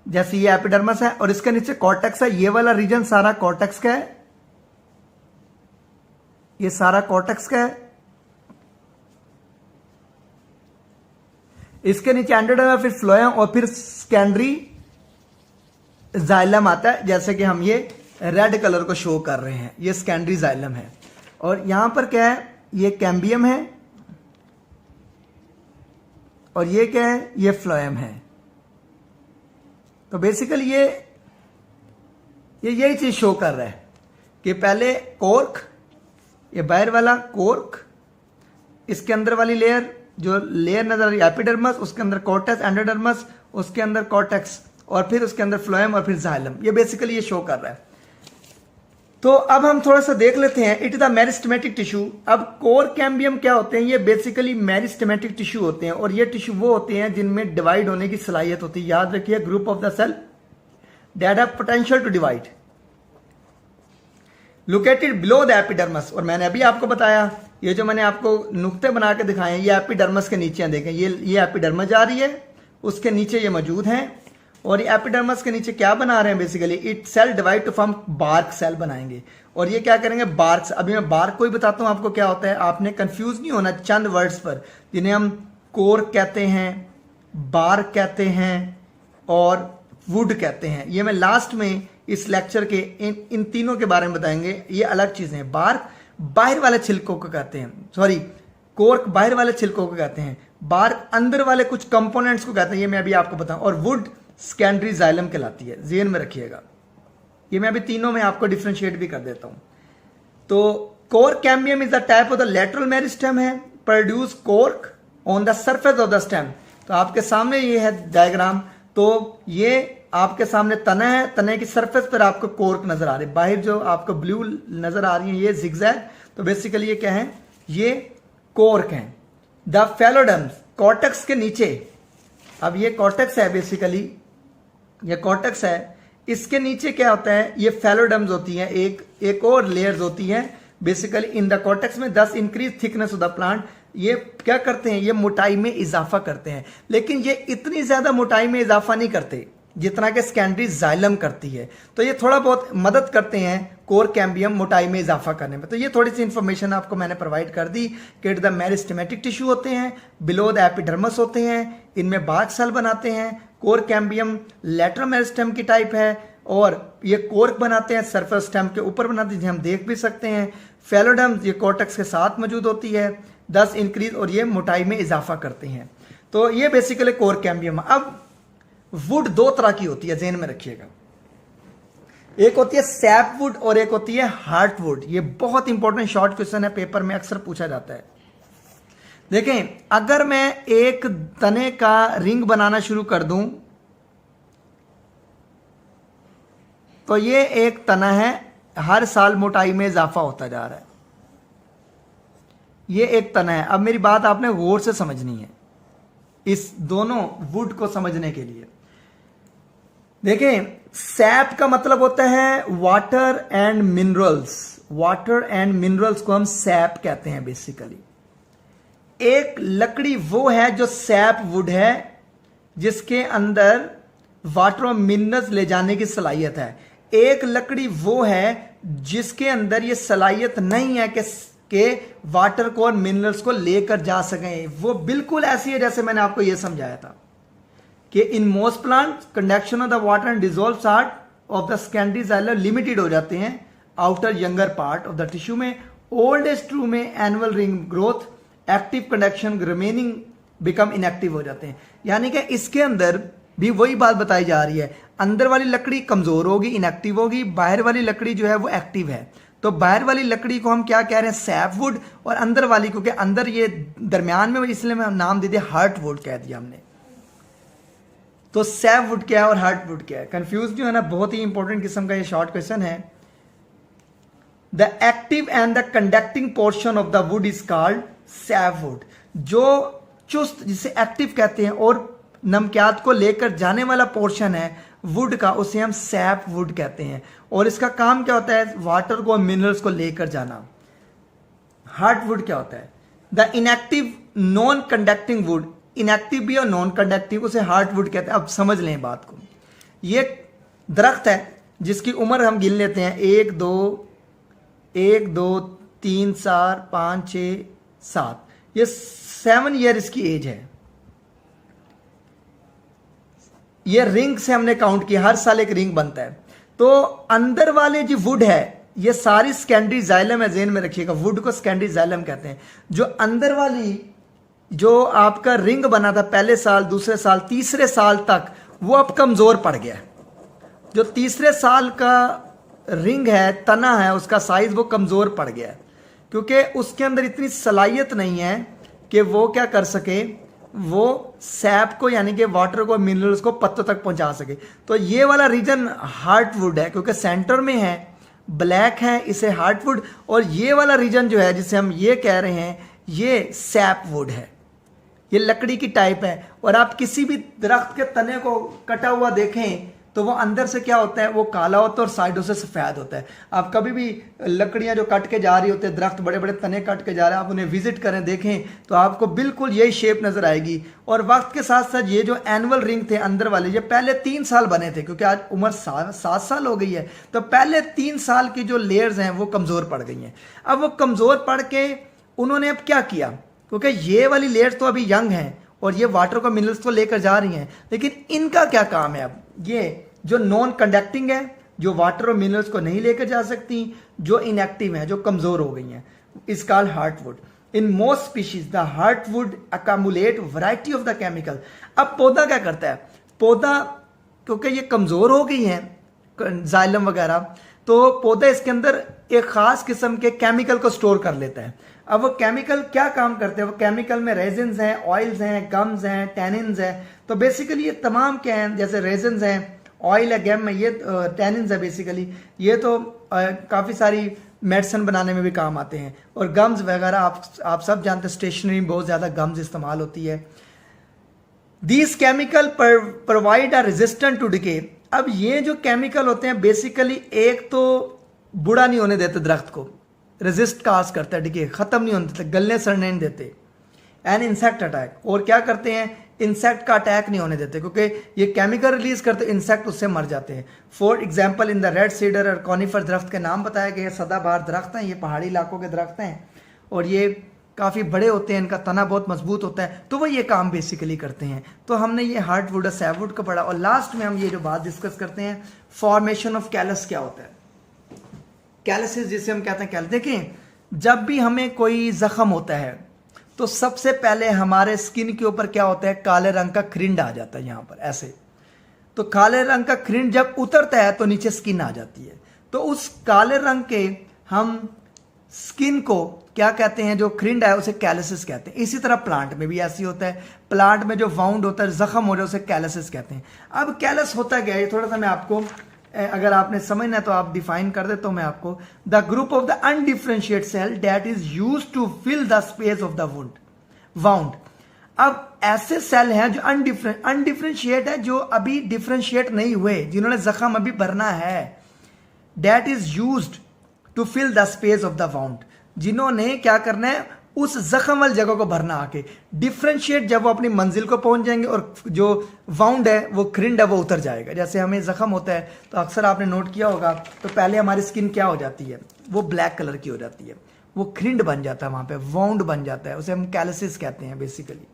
जैसे ये एपिडर्मस है और इसके नीचे कॉर्टेक्स है। ये वाला रीजन सारा कॉर्टेक्स का है, ये सारा कॉर्टेक्स का है। इसके नीचे एंडोडर्म, फिर फ्लोएम और फिर सेकेंडरी जाइलम आता है, जैसे कि हम ये रेड कलर को शो कर रहे हैं, ये सेकेंडरी जाइलम है। और यहां पर क्या है, ये कैम्बियम है और ये क्या है, ये फ्लोएम है। तो बेसिकली ये यही चीज शो कर रहा है कि पहले कोर्क, ये बाहर वाला कोर्क, इसके अंदर वाली लेयर, जो लेयर नजर आ रही है एपिडर्मस, उसके अंदर कॉर्टेक्स, एंडोडर्मस, उसके अंदर कॉर्टेक्स और फिर उसके अंदर फ्लोएम और फिर जाइलम। ये बेसिकली ये शो कर रहा है। तो अब हम थोड़ा सा देख लेते हैं, it is the meristematic tissue. अब कोर कैम्बियम क्या होते हैं, ये बेसिकली मेरिस्टेमेटिक टिश्यू होते हैं और ये टिश्यू वो होते हैं जिनमें डिवाइड होने की सलाहियत होती है। याद रखिए, group of the cell that have potential to divide, located below the epidermis. और मैंने अभी आपको बताया, ये जो मैंने आपको नुक्ते बना के दिखाए हैं, ये एपिडर्मस के नीचे हैं। देखें, ये एपिडर्मस जा रही है, उसके नीचे ये मौजूद हैं। और ये एपिडर्मस के नीचे क्या बना रहे हैं, basically it cell divide to form bark cell बनाएंगे। और ये क्या करेंगे, बार्क। अभी मैं बार्क को ही बताता हूं आपको क्या होता है, आपने कंफ्यूज नहीं होना चंद वर्ड्स पर, जिन्हें हम कोर कहते हैं, बार्क कहते हैं और वुड कहते हैं। ये मैं लास्ट में इस लेक्चर के इन तीनों के बारे में बताएंगे। ये अलग चीजें हैं। बार्क बाहर वाले छिलकों को कहते हैं, सॉरी, कोर्क बाहर वाले छिलकों को कहते हैं, बार्क अंदर वाले कुछ कंपोनेंट्स को कहते हैं। ये मैं अभी आपको बताऊं। और वुड सेकेंडरी जाइलम कहलाती है, जेन में रखिएगा। ये मैं अभी तीनों में आपको डिफरेंशिएट भी कर देता हूं। तो cork cambium is the type of the lateral meristem है, produce cork on the surface of the stem. तो आपके सामने ये है डायग्राम। तो ये आपके सामने तना है, तने की सरफेस पर आपको कोर्क नजर आ रही है। बाहर जो आपको ब्लू नजर आ रही है ये जिगजैग। तो बेसिकली ये क्या है, ये कोर्क है। द फेलोडर्म्स, कॉर्टेक्स के नीचे, अब ये कॉर्टेक्स है, बेसिकली ये कॉर्टेक्स है, इसके नीचे क्या होता है, ये फेलोडर्म्स होती है, एक और लेयर्स होती है बेसिकली इन द कॉर्टेक्स में। 10 increase thickness of the plant. ये क्या करते हैं, ये मोटाई में इजाफा करते हैं, लेकिन ये इतनी ज्यादा मोटाई में इजाफा नहीं करते जितना कि सेकेंडरी जाइलम करती है। तो ये थोड़ा बहुत मदद करते हैं कोर कैम्बियम मोटाई में इजाफा करने में। तो ये थोड़ी सी इंफॉर्मेशन आपको मैंने प्रोवाइड कर दी कि द मेरिस्टेमेटिक टिश्यू होते हैं, बिलो द एपिडर्मस होते हैं, इनमें बार्क सेल बनाते हैं। कोर कैम्बियम लेटरल मेरिस्टेम की टाइप है और ये कोर्क बनाते हैं, सरफेस स्टेम के ऊपर बनाते हैं, जिसे हम देख भी सकते हैं। फेलोडर्म्स ये कॉर्टेक्स के साथ मौजूद होती है, 10 इंक्रीज, और ये मोटाई में इजाफा करते हैं। तो ये बेसिकली कोर कैम्बियम। अब वुड दो तरह की होती है, जेन में रखिएगा। एक होती है सैप वुड और एक होती है हार्ट वुड। ये बहुत इंपॉर्टेंट शॉर्ट क्वेश्चन है, पेपर में अक्सर पूछा जाता है। देखें, अगर मैं एक तने का रिंग बनाना शुरू कर दूं तो ये एक तना है, हर साल मोटाई में इजाफा होता जा रहा है। ये एक तना है। अब मेरी बात आपने गौर से समझनी है इस दोनों वुड को समझने के लिए। देखें, सैप का मतलब होता है water and minerals. Water and minerals को हम सैप कहते हैं बेसिकली। एक लकड़ी वो है जो सैप वुड है, जिसके अंदर वाटर और मिनरल्स ले जाने की सलाहियत है। एक लकड़ी वो है जिसके अंदर ये सलाहियत नहीं है कि वाटर को और मिनरल्स को लेकर जा सकें। वो बिल्कुल ऐसी है जैसे मैंने आपको ये समझाया था कि in most plant conduction of the water and dissolve part of the secondary xylem limited हो जाते हैं outer younger part of the tissue में। ओल्ड एज ट्रू में annual ring growth, active conduction remaining become inactive हो जाते हैं। यानी कि इसके अंदर भी वही बात बताई जा रही है, अंदर वाली लकड़ी कमजोर होगी, इनएक्टिव होगी, बाहर वाली लकड़ी जो है वो एक्टिव है। तो बाहर वाली लकड़ी को हम क्या कह रहे हैं, सैप वुड, और अंदर वाली को, क्या अंदर ये दरमियान में, इसलिए मैं नाम दे दिया हार्ट वुड कह दिया हमने। तो सैप वुड क्या है और हार्ट वुड क्या है, कंफ्यूज नहीं होना, बहुत ही इंपॉर्टेंट किस्म का ये शॉर्ट क्वेश्चन है। The active and the conducting portion of the wood is called SAP would. जो चुस्त, जिसे एक्टिव कहते हैं, और नमकियात को लेकर जाने वाला पोर्शन है वुड का, उसे हम सैप वुड कहते हैं। और इसका काम क्या होता है, वाटर को, मिनरल्स को लेकर जाना। हार्ट वुड क्या होता है, the inactive non conducting would. Inactive भी और नॉन कंडक्टिव, उसे हार्ट वुड कहते हैं। अब समझ लें बात को। ये दरख्त है जिसकी उम्र हम गिन लेते हैं, 1 2 3 4 5 6 7, ये 7 ईयर इसकी एज है। ये रिंग से हमने काउंट किया, हर साल एक रिंग बनता है। तो अंदर वाले जो वुड है ये सारी सेकेंडरी जाइलम है, जेन में रखिएगा, वुड को सेकेंडरी जाइलम कहते हैं। जो अंदर वाली जो आपका रिंग बना था पहले साल, दूसरे साल, तीसरे साल तक, वो अब कमजोर पड़ गया। जो तीसरे साल का रिंग है, तना है, उसका साइज वो कमजोर पड़ गया क्योंकि उसके अंदर इतनी सलाहियत नहीं है कि वो क्या कर सके, वो सैप को यानी कि वाटर को, मिनरल्स को पत्तों तक पहुंचा सके। तो ये वाला रीजन हार्टवुड है क्योंकि सेंटर में है, ब्लैक है, इसे हार्टवुड। और ये वाला रीजन जो है जिसे हम ये कह रहे हैं, ये सैपवुड है, ये लकड़ी की टाइप है। और आप किसी भी दरख्त के तने को कटा हुआ देखें तो वो अंदर से क्या होता है, वो काला होता है और साइडों से सफ़ेद होता है। आप कभी भी लकड़ियां जो कट के जा रही होती है, दरख्त बड़े बड़े तने कट के जा रहे हैं, आप उन्हें विजिट करें, देखें तो आपको बिल्कुल यही शेप नजर आएगी। और वक्त के साथ साथ ये जो एनुअल रिंग थे अंदर वाले, ये पहले 3 साल बने थे क्योंकि आज उम्र 7 साल हो गई है, तो पहले 3 साल की जो लेयर्स हैं वो कमज़ोर पड़ गई हैं। अब वो कमज़ोर पड़ के उन्होंने अब क्या किया, क्योंकि ये वाली लेयर्स तो अभी यंग हैं और ये वाटर को, मिनरल्स को लेकर जा रही हैं, लेकिन इनका क्या काम है अब, ये जो नॉन कंडक्टिंग है, जो वाटर और मिनरल्स को नहीं लेकर जा सकती, जो इनएक्टिव है, जो कमजोर हो गई हैं, is called heartwood. In most species the heartwood accumulate variety of the chemical. अब पौधा क्या करता है, पौधा क्योंकि ये कमजोर हो गई है जाइलम वगैरह, तो पौधा इसके अंदर एक खास किस्म के केमिकल को स्टोर कर लेता है। अब वो केमिकल क्या काम करते हैं, वो केमिकल में रेजिन्स हैं, ऑयल्स हैं, गम्स हैं, टैनिन्स हैं। तो बेसिकली ये तमाम क्या हैं, जैसे रेजिन्स हैं, ऑयल है, गम में ये टैनिन्स है बेसिकली, ये तो काफ़ी सारी मेडिसिन बनाने में भी काम आते हैं। और गम्स वगैरह आप सब जानते हैं, स्टेशनरी में बहुत ज़्यादा गम्स इस्तेमाल होती है। These chemical provide are resistant to decay. अब ये जो केमिकल होते हैं बेसिकली, एक तो बूढ़ा नहीं होने देते दरख्त को, रेजिस्ट काज करता है, डिके खत्म नहीं होने देते, गलने सड़ने नहीं देते। एंड इंसेक्ट अटैक, और क्या करते हैं, इंसेक्ट का अटैक नहीं होने देते क्योंकि ये केमिकल रिलीज करते, इंसेक्ट उससे मर जाते हैं। For example in the red cedar और कॉनिफर दरख्त के नाम बताया गया, सदाबहार दरख्त हैं, ये पहाड़ी इलाकों के दरख्त हैं और ये काफ़ी बड़े होते हैं, इनका तना बहुत मजबूत होता है, तो वो ये काम बेसिकली करते हैं। तो हमने ये हार्टवुड और सैपवुड का पढ़ा। और लास्ट में हम ये जो बात डिस्कस करते हैं, फॉर्मेशन ऑफ कैलस क्या होता है। कैलसिस जिसे हम कहते हैं, कैलस, देखें जब भी हमें कोई जख्म होता है तो सबसे पहले हमारे स्किन के ऊपर क्या होता है, काले रंग का क्रिंड आ जाता है यहाँ पर ऐसे। तो काले रंग का क्रिंड जब उतरता है तो नीचे स्किन आ जाती है। तो उस काले रंग के हम स्किन को क्या कहते हैं, जो क्रिंड है उसे कैलसिस कहते हैं। इसी तरह प्लांट में भी ऐसी होता है, प्लांट में जो वाउंड होता है, जख्म हो रहा है, उसे कैलसिस कहते हैं। अब कैलस होता क्या है, थोड़ा सा मैं आपको, अगर आपने समझना है तो आप डिफाइन कर दे तो मैं आपको, the group of the undifferentiate cell that is used to fill the space of the wound. अब ऐसे सेल हैं जो अनडिफरेंशिएट है, जो अभी डिफरेंशिएट नहीं हुए, जिन्होंने जख्म अभी भरना है, that is used to fill the space of the wound, जिन्होंने क्या करना है, उस जख्म वाली जगह को भरना आके। डिफरेंशिएट जब वो अपनी मंजिल को पहुंच जाएंगे और जो वाउंड है, वो क्रिंड है, वो उतर जाएगा। जैसे हमें जख्म होता है तो अक्सर आपने नोट किया होगा, तो पहले हमारी स्किन क्या हो जाती है, वो ब्लैक कलर की हो जाती है, वो क्रिंड बन जाता है, वहां पे वाउंड बन जाता है, उसे हम कैलसिस कहते हैं बेसिकली।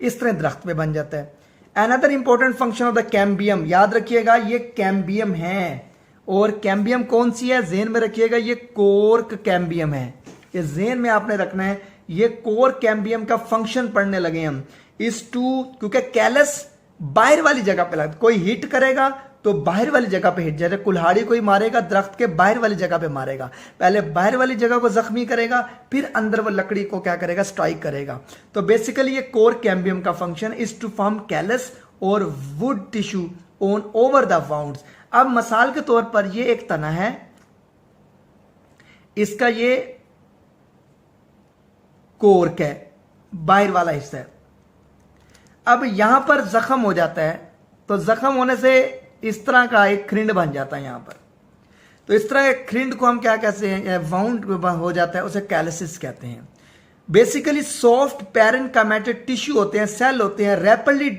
इस तरह दरख्त में बन जाता है। Another important function of the cambium, याद रखिएगा ये कैम्बियम है। और कैम्बियम कौन सी है, जेन में रखिएगा, ये कोर्क कैम्बियम है, ये जेन में आपने रखना है। ये कोर कैम्बियम का फंक्शन पढ़ने लगे हम। इस टू, क्योंकि कैलस बाहर वाली जगह पे लगता, कोई हिट करेगा तो बाहर वाली जगह पे हिट, जैसे कुल्हाड़ी कोई मारेगा दरख्त के बाहर वाली जगह पे मारेगा, पहले बाहर वाली जगह को जख्मी करेगा, फिर अंदर वो लकड़ी को क्या करेगा, स्ट्राइक करेगा। तो बेसिकली ये कोर कैम्बियम का function is to form callus और wood tissue on over the wounds. अब मिसाल के तौर पर ये एक तना है, इसका ये कोर्क है, बाहर वाला हिस्सा है। अब यहां पर जख्म हो जाता है, तो जख्म होने से इस तरह का एक क्रिंड बन जाता है यहां पर। तो इस तरह एक क्रिंड को हम क्या कहते हैं, वाउंड हो जाता है, उसे कैलसिस कहते हैं। बेसिकली सॉफ्ट पैरेनकाइमेटिक टिश्यू होते हैं, सेल होते हैं, रैपिडली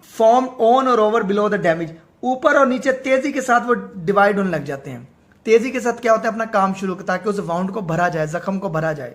फॉर्म ऑन और ओवर बिलो द डैमेज, ऊपर और नीचे तेजी के साथ वो डिवाइड होने लग जाते हैं। तेजी के साथ क्या होता है, अपना काम शुरू ताकि उस वाउंड को भरा जाए, जख्म को भरा जाए।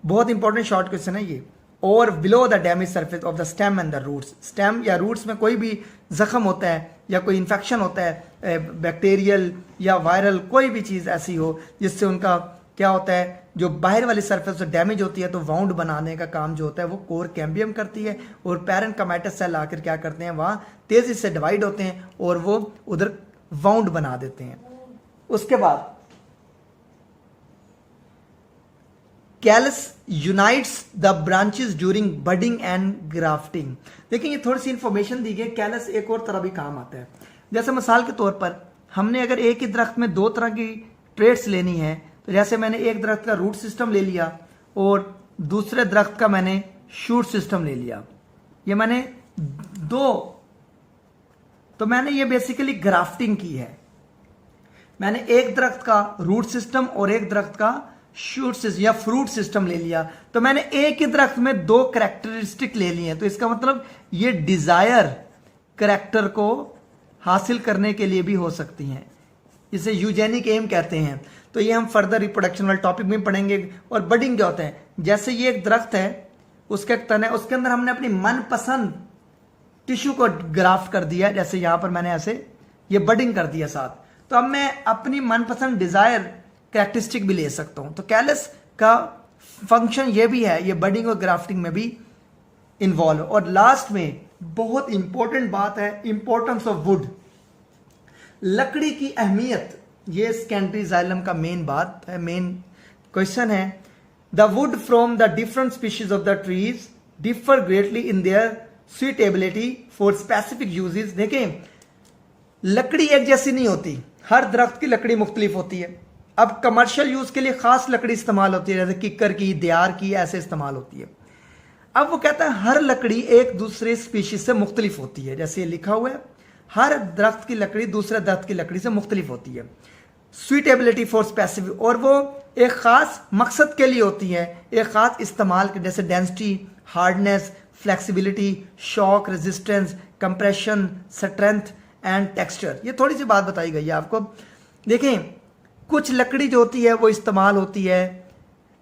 बहुत इंपॉर्टेंट शॉर्ट क्वेश्चन है ये। और below the damage surface of the stem and the roots, stem या रूट्स में कोई भी जख्म होता है या कोई इन्फेक्शन होता है, बैक्टीरियल या वायरल कोई भी चीज़ ऐसी हो जिससे उनका क्या होता है, जो बाहर वाली सरफेस से डैमेज होती है, तो वाउंड बनाने का काम जो होता है वो कोर कैम्बियम करती है। और पैरेन्काइमाटस सेल आकर क्या करते हैं, वहाँ तेजी से डिवाइड होते हैं और वो उधर वाउंड बना देते हैं। उसके बाद callus unites the branches during budding and grafting. देखिए ये थोड़ी सी इंफॉर्मेशन दी गई। कैलस एक और तरह भी काम आता है। जैसे मिसाल के तौर पर हमने अगर एक ही दरख्त में दो तरह की ट्रेड्स लेनी है, तो जैसे मैंने एक दरख्त का रूट सिस्टम ले लिया और दूसरे दरख्त का मैंने शूट सिस्टम ले लिया, ये मैंने तो मैंने ये बेसिकली ग्राफ्टिंग की है। मैंने एक दरख्त का रूट सिस्टम और एक दरख्त का शूट सिस्टम या फ्रूट सिस्टम ले लिया, तो मैंने एक ही दरख्त में दो कैरेक्टरिस्टिक ले लिए हैं। तो इसका मतलब ये डिजायर कैरेक्टर को हासिल करने के लिए भी हो सकती हैं, इसे यूजेनिक एम कहते हैं। तो ये हम फर्दर रिप्रोडक्शन वाले टॉपिक में पढ़ेंगे। और बडिंग क्या होता है, जैसे ये एक दरख्त है, उसका एक तन है, उसके अंदर हमने अपनी मनपसंद टिश्यू को ग्राफ्ट कर दिया। जैसे यहां पर मैंने ऐसे ये बडिंग कर दिया साथ, तो अब मैं अपनी मनपसंद डिजायर कैरेक्टरिस्टिक भी ले सकता हूं। तो कैलस का फंक्शन ये भी है, ये बडिंग और ग्राफ्टिंग में भी इन्वॉल्व। और लास्ट में बहुत इंपॉर्टेंट बात है, इंपॉर्टेंस ऑफ वुड, लकड़ी की अहमियत। ये सेकेंडरी जाइलम का मेन बात है, मेन क्वेश्चन है। The wood from the different species of the trees differ greatly in their suitability for specific uses. देखें, लकड़ी एक जैसी नहीं होती, हर दरख्त की लकड़ी मुख्तलिफ होती है। अब कमर्शियल यूज के लिए खास लकड़ी इस्तेमाल होती है, जैसे किक्कर की, देयार की, ऐसे इस्तेमाल होती है। अब वो कहता है हर लकड़ी एक दूसरे स्पीशीज से मुख्तलिफ होती है। जैसे ये लिखा हुआ है, हर दरख्त की लकड़ी दूसरे दरख्त की लकड़ी से मुख्तलिफ होती है। सुइटेबिलिटी फॉर स्पेसिफिक, और वो एक खास मकसद के लिए होती है, एक खास इस्तेमाल के, जैसे density, hardness, flexibility, shock resistance, compression, strength and texture. ये थोड़ी सी बात बताई गई है आपको। देखें, कुछ लकड़ी जो होती है वो इस्तेमाल होती है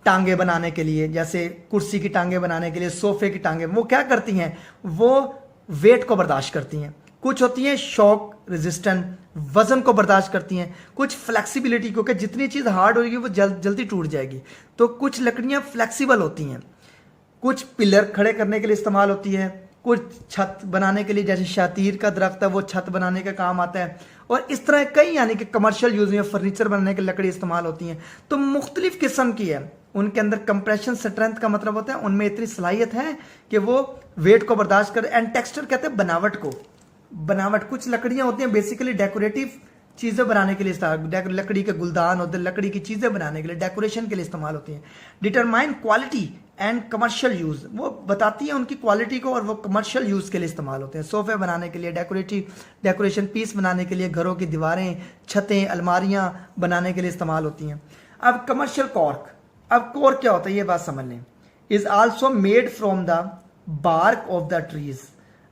टांगे बनाने के लिए, जैसे कुर्सी की टांगे बनाने के लिए, सोफे की टांगे, वो क्या करती हैं, वो वेट को बर्दाश्त करती हैं। कुछ होती हैं शॉक रेजिस्टेंट, वजन को बर्दाश्त करती हैं। कुछ फ्लेक्सिबिलिटी, क्योंकि जितनी चीज़ हार्ड होगी वो जल्दी टूट जाएगी। तो कुछ लकड़ियाँ फ्लेक्सिबल होती हैं। कुछ पिलर खड़े करने के लिए इस्तेमाल होती है, कुछ छत बनाने के लिए, जैसे शातीर का दरख्त है वो छत बनाने का काम आता है। और इस तरह कई यानी कि कमर्शियल यूज में फर्नीचर बनाने के लिए लकड़ी इस्तेमाल होती हैं। तो मुख्तलिफ किस्म की है, उनके अंदर कंप्रेशन स्ट्रेंथ का मतलब होता है उनमें इतनी सलाहियत है कि वो वेट को बर्दाश्त कर। एंड टेक्सचर कहते हैं बनावट को, बनावट। कुछ लकड़ियां होती हैं बेसिकली डेकोरेटिव चीज़ें बनाने के लिए, लकड़ी के गुलदान होते हैं, लकड़ी की चीज़ें बनाने के लिए, डेकोरेशन के लिए इस्तेमाल होती हैं। Determine quality and commercial use, वो बताती है उनकी क्वालिटी को, और वो कमर्शियल यूज़ के लिए इस्तेमाल होते हैं। सोफे बनाने के लिए, डेकोरेशन पीस बनाने के लिए, घरों की दीवारें, छतें, अलमारियाँ बनाने के लिए इस्तेमाल होती हैं। अब कमर्शियल कॉर्क, अब कॉर्क क्या होता है ये बात समझ लें। Is also made from the bark of the trees.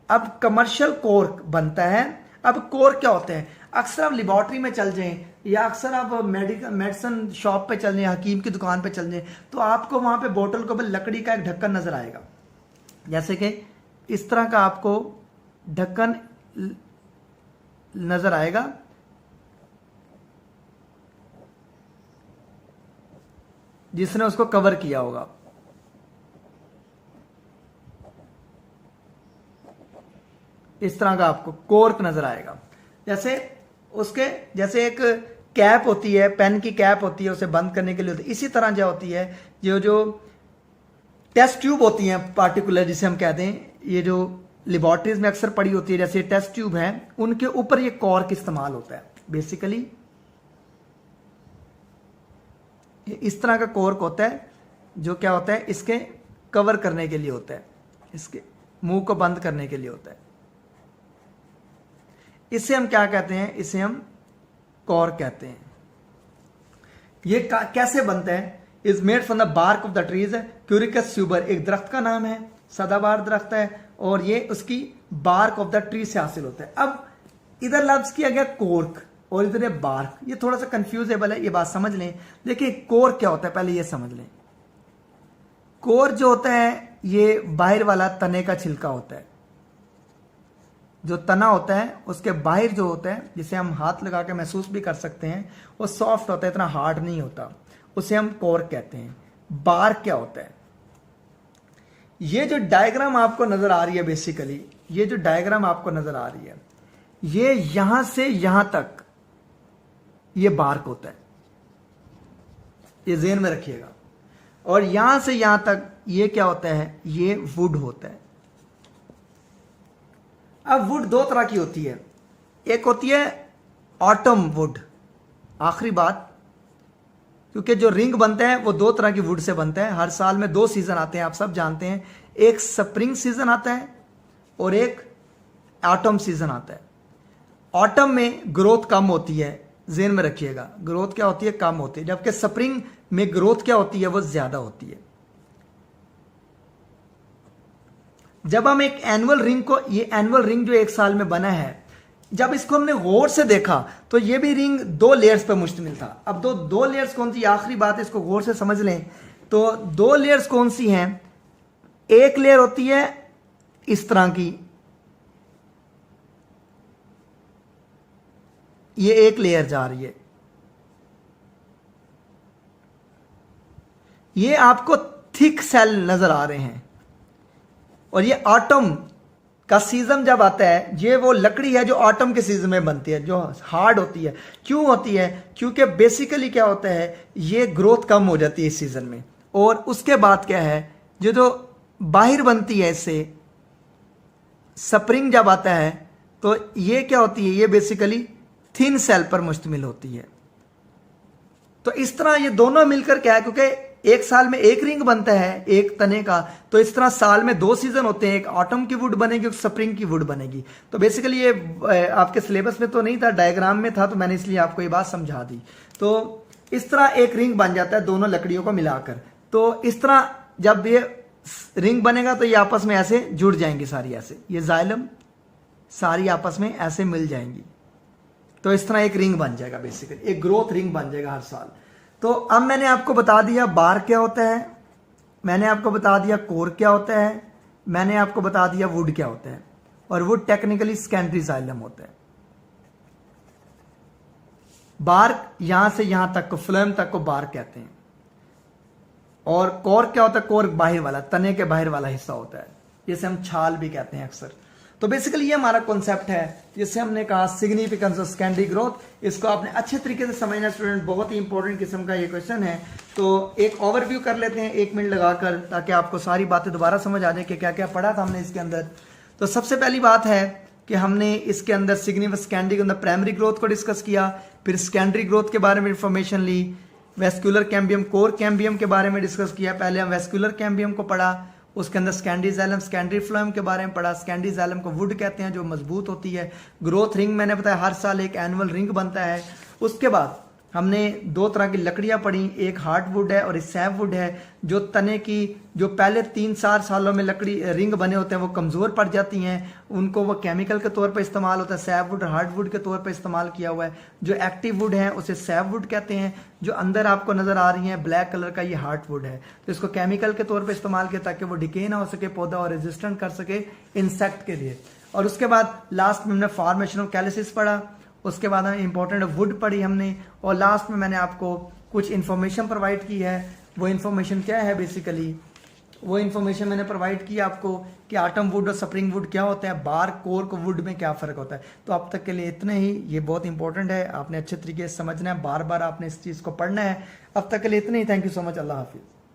अब कमर्शियल कॉर्क बनता है। अब कॉर्क क्या होते हैं, अक्सर आप लेबॉर्ट्री में चल जाएं या अक्सर आप मेडिसिन शॉप पे चल जाएं, हकीम की दुकान पे चल जाएं, तो आपको वहां पे बोतल के ऊपर लकड़ी का एक ढक्कन नजर आएगा। जैसे कि इस तरह का आपको ढक्कन नजर आएगा, जिसने उसको कवर किया होगा। इस तरह का आपको कॉर्क नजर आएगा। जैसे एक कैप होती है, पेन की कैप होती है, उसे बंद करने के लिए होती है। इसी तरह जो होती है, जो टेस्ट ट्यूब होती हैं पार्टिकुलर, जिसे हम कहते हैं, ये जो लेबॉर्ट्रीज में अक्सर पड़ी होती है, जैसे टेस्ट ट्यूब है, उनके ऊपर ये कॉर्क इस्तेमाल होता है। बेसिकली इस तरह का कॉर्क होता है, जो क्या होता है, इसके कवर करने के लिए होता है, इसके मुंह को बंद करने के लिए होता है। इसे हम क्या कहते हैं, इसे हम कॉर्क कहते हैं। ये कैसे बनता है, is made from the bark of the trees. क्यूरिकस स्यूबर एक दरख्त का नाम है, सदाबहार दरख्त है, और ये उसकी बार्क ऑफ द ट्री से हासिल होता है। अब इधर लफ्ज किया गया कोर्क और इधर है बार्क। ये थोड़ा सा कंफ्यूजेबल है, ये बात समझ लें। देखिए कोर क्या होता है पहले ये समझ लें। कोर जो होता है ये बाहर वाला तने का छिलका होता है। जो तना होता है उसके बाहर जो होता है, जिसे हम हाथ लगा के महसूस भी कर सकते हैं, वो सॉफ्ट होता है, इतना हार्ड नहीं होता, उसे हम कोर कहते हैं। बार्क क्या होता है? ये जो डायग्राम आपको नजर आ रही है, बेसिकली ये जो डायग्राम आपको नजर आ रही है, ये यहां से यहां तक ये बार्क होता है, ये ज़हन में रखिएगा। और यहां से यहां तक ये क्या होता है? ये वुड होता है। अब वुड दो तरह की होती है, एक होती है ऑटम वुड। आखिरी बात, क्योंकि जो रिंग बनते हैं वो दो तरह की वुड से बनते हैं। हर साल में दो सीजन आते हैं, आप सब जानते हैं। एक स्प्रिंग सीजन आता है और एक ऑटम सीजन आता है। ऑटम में ग्रोथ कम होती है, ज़हन में रखिएगा, ग्रोथ क्या होती है? कम होती है। जबकि स्प्रिंग में ग्रोथ क्या होती है? वो ज्यादा होती है। जब हम एक एनुअल रिंग को, ये एनुअल रिंग जो एक साल में बना है, जब इसको हमने गौर से देखा तो ये भी रिंग दो लेयर्स पर मुश्तमिल था। अब दो लेयर्स कौन सी? आखिरी बात है, इसको गौर से समझ लें। तो दो लेयर्स कौन सी हैं? एक लेयर होती है इस तरह की, ये एक लेयर जा रही है, ये आपको थिक सेल नजर आ रहे हैं। और ये ऑटम का सीजन जब आता है, ये वो लकड़ी है जो ऑटम के सीजन में बनती है, जो हार्ड होती है। क्यों होती है? क्योंकि बेसिकली क्या होता है, ये ग्रोथ कम हो जाती है इस सीजन में। और उसके बाद क्या है, जो बाहर बनती है इससे, स्प्रिंग जब आता है तो ये क्या होती है, ये बेसिकली थिन सेल पर मुश्तमिल होती है। तो इस तरह ये दोनों मिलकर क्या है, क्योंकि एक साल में एक रिंग बनता है एक तने का, तो इस तरह साल में दो सीजन होते हैं, एक ऑटम की वुड बनेगी, एक स्प्रिंग की वुड बनेगी। तो बेसिकली ये आपके सिलेबस में तो नहीं था, डायग्राम में था, तो मैंने इसलिए आपको ये बात समझा दी। तो इस तरह एक रिंग बन जाता है दोनों लकड़ियों को मिलाकर। तो इस तरह जब ये रिंग बनेगा तो ये आपस में ऐसे जुड़ जाएंगी सारी, ऐसे ये जाइलम सारी आपस में ऐसे मिल जाएंगी। तो इस तरह एक रिंग बन जाएगा, बेसिकली एक ग्रोथ रिंग बन जाएगा हर साल। तो अब मैंने आपको बता दिया बार क्या होता है, मैंने आपको बता दिया कोर क्या होता है, मैंने आपको बता दिया वुड क्या होता है। और वुड टेक्निकली सेकेंडरी जाइलम होता है। बार्क यहां से यहां तक को, फ्लेम तक को बार्क कहते हैं। और कोर क्या होता है? कोर बाहर वाला, तने के बाहर वाला हिस्सा होता है, जिसे हम छाल भी कहते हैं अक्सर। तो बेसिकली ये हमारा कॉन्सेप्ट है, जिससे हमने कहा सिग्निफिकेंस ऑफ सेकेंडरी ग्रोथ। इसको आपने अच्छे तरीके से समझना स्टूडेंट, बहुत ही इंपॉर्टेंट किस्म का ये क्वेश्चन है। तो एक ओवरव्यू कर लेते हैं 1 मिनट लगाकर, ताकि आपको सारी बातें दोबारा समझ आ जाए कि क्या क्या पढ़ा था हमने इसके अंदर। तो सबसे पहली बात है कि हमने इसके अंदर सिग्निफिकेंस सेकेंडरी के अंदर प्राइमरी ग्रोथ को डिस्कस किया, फिर सेकेंडरी ग्रोथ के बारे में इंफॉर्मेशन ली, वेस्कुलर कैम्बियम, कोर कैम्बियम के बारे में डिस्कस किया। पहले हम वेस्कुलर कैम्बियम को पढ़ा, उसके अंदर सेकेंडरी जाइलम, सेकेंडरी फ्लोएम के बारे में पढ़ा। सेकेंडरी जाइलम को वुड कहते हैं, जो मजबूत होती है। ग्रोथ रिंग मैंने बताया, हर साल एक एनुअल रिंग बनता है। उसके बाद हमने दो तरह की लकड़ियां पढ़ी, एक हार्ड वुड है और एक सैप वुड है। जो तने की जो पहले 3-4 सालों में लकड़ी रिंग बने होते हैं वो कमज़ोर पड़ जाती हैं, उनको वो केमिकल के तौर पर इस्तेमाल होता है, सैप वुड हार्ड वुड के तौर पर इस्तेमाल किया हुआ है। जो एक्टिव वुड है उसे सैप वुड कहते हैं। जो अंदर आपको नज़र आ रही हैं ब्लैक कलर का, ये हार्ड वुड है। तो इसको केमिकल के तौर पर इस्तेमाल किया ताकि वो डिके ना हो सके पौधा और रेजिस्टेंट कर सके इंसेक्ट के लिए। और उसके बाद लास्ट में हमने फॉर्मेशन ऑफ कैलिसिस पढ़ा। उसके बाद हमें इंपॉर्टेंट वुड पढ़ी हमने। और लास्ट में मैंने आपको कुछ इन्फॉर्मेशन प्रोवाइड की है। वो इन्फॉर्मेशन क्या है? बेसिकली वो इन्फॉर्मेशन मैंने प्रोवाइड की आपको कि आटम वुड और स्प्रिंग वुड क्या होता है, बार कोर को वुड में क्या फ़र्क होता है। तो अब तक के लिए इतना ही, ये बहुत इंपॉर्टेंट है, आपने अच्छे तरीके से समझना है, बार बार आपने इस चीज़ को पढ़ना है। अब तक के लिए इतना ही, थैंक यू सो मच, अल्लाह हाफिज़।